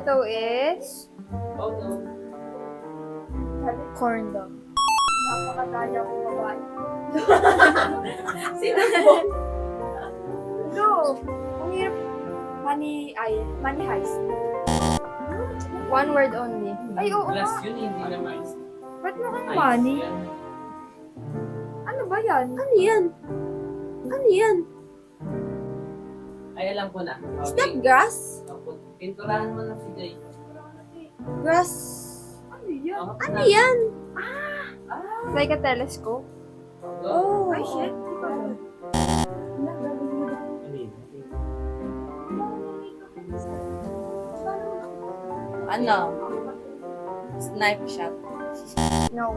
photo is Photo. corn dog. Napakadaya ko babae. Sino po? No! Ang hirap. Money heist. One word only. Ay, oo Plus nga. yun, hindi naman. Ba't mukhang money? Ano ba yan? Ano yan? Ano yan? Ay, alam ko na. Is that grass? Pinturahan mo na si Jay. Grass? Ano yan? Ano yan? It's like a telescope. Oh. Ay, shit. Di ko alam. Ano? Snipe shot. No.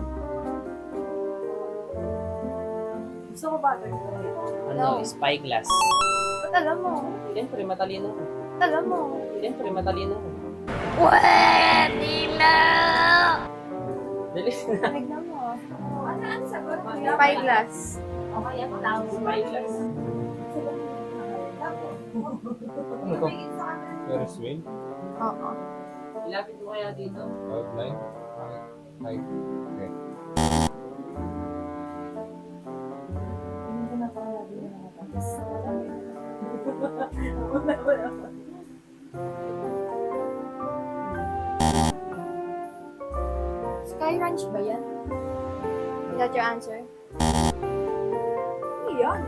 Gusto ko ba ito? Ano? Spyglass. Ba't alam mo? Siyempre, matalino ko. Ba't alam mo? Siyempre, matalino ko. Pwede na! Dali na. Tignan mo. Ano ang sagot? Spyglass. Okay, ako tao. Spyglass. Ano to? Ferris wheel? Oo. Ilapit mo kaya dito. Outline? Hi. Okay. Hindi ko na pala din nakatapos. Sky Ranch ba yan? Is that your answer? Ano yan?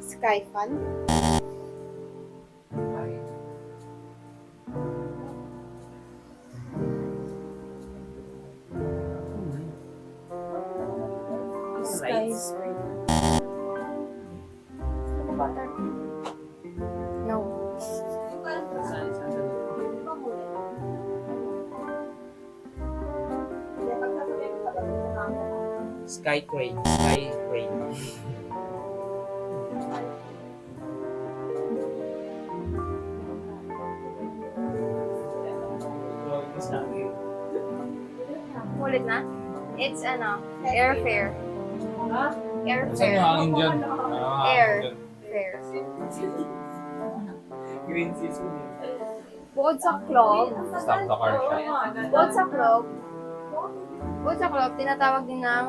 Sky Fun? Rights. Ano ba ito? No. Saan sa Sky crane. Sky crane. Ulit na? It's airfare. Ha? Saan Airfare. yung hangin dyan? Air. Dyan. Fair. Green season yun. Bukod sa club, Stop the car shop. bukod sa club, tinatawag din ng,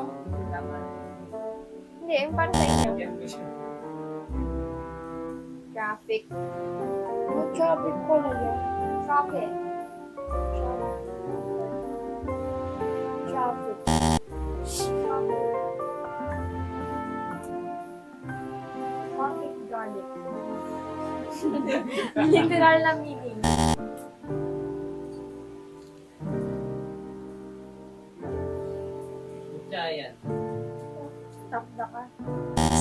hindi, yung para sa inyo. Traffic. Oh, traffic pala yan. Traffic. Traffic. Traffic garlic. Literal na meaning. Kutsa yan. Stop the car.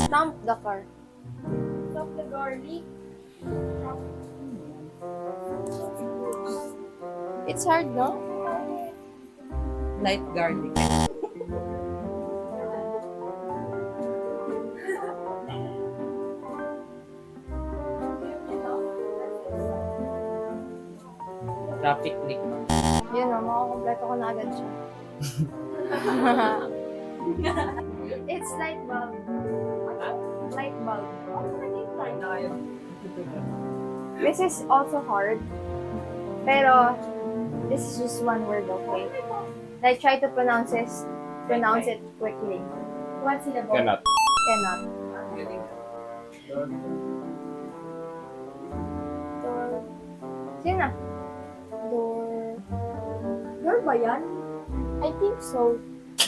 Stomp the car. Stop the garlic. It's hard, no? Light garlic. Traffic lick. Yun o, makakompleto ko na agad siya. It's light bulb. Light bulb. This is also hard. Pero, this is just one word, okay? Like, try to pronounce it quickly. One syllable. Cannot. Cannot. Door. Sino na? Door. Door ba yan? I think so.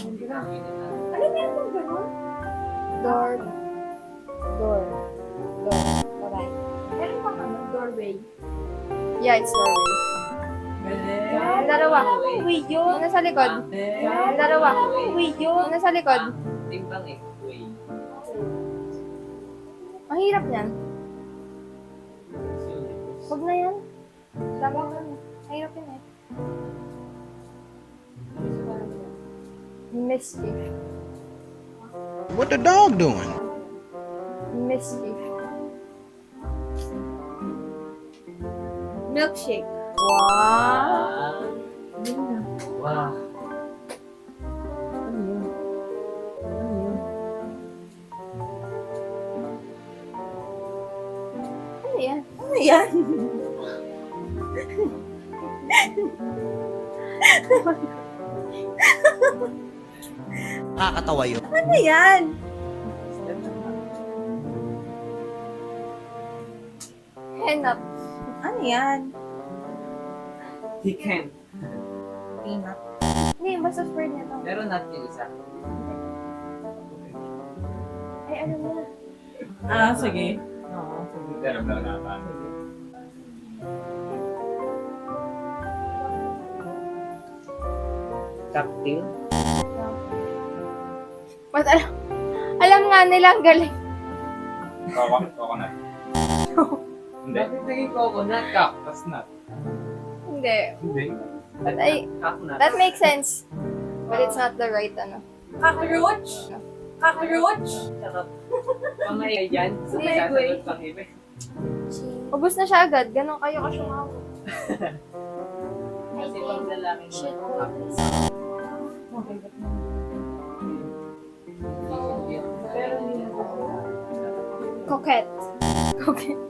Ano meron bang ganun? Door. Door. Door. Bye-bye. Meron bang ano? Doorway. Yeah, it's doorway. Ang dalawa. Uy, yun. Ang nasa likod. Ang dalawa. Uy, yun. Ang nasa likod. Timbang eh. Way. Ang hirap niyan. Huwag na yan. Tama ka na. Mahirap yun eh. Mischief. What the dog doing? Mischief. Milkshake. Wow! Wow. Ano yun? Ano yan? Ano yan? Nakakatawa yun. Ano yan? Henap. Ano yan? Chicken. Peanut. Hindi, basta word niya to. Meron natin yung isa. Ay, ano na? Ah, sige. Oo. Pero na naman. Cocktail. But alam nga nila ang galing. Coconut. Hindi. Bakit naging coconut? Cactus nut. Hindi. Hindi. But Coconut. that makes sense. But it's not the right, ano. Cockroach? Cockroach? Sarap. Pamaya yan. Sa Hindi, sasagot pang iba. Ubus na siya agad. Ganon kayo kasyumaw. Kasi pang lalaki Shit. Mabigat na. Pero Pero hindi na ako. Coquette. Coquette.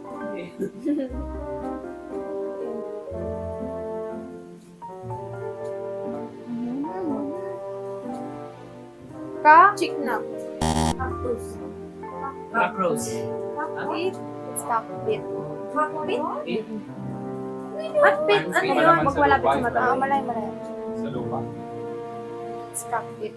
Chicknut. Cactus. Cockroach. Cockpit. It's cockpit. Cockpit? Cockpit. Ano Ano yun? yun? Wag malapit sa mata. Ah, malay. Sa lupa. It's cockpit.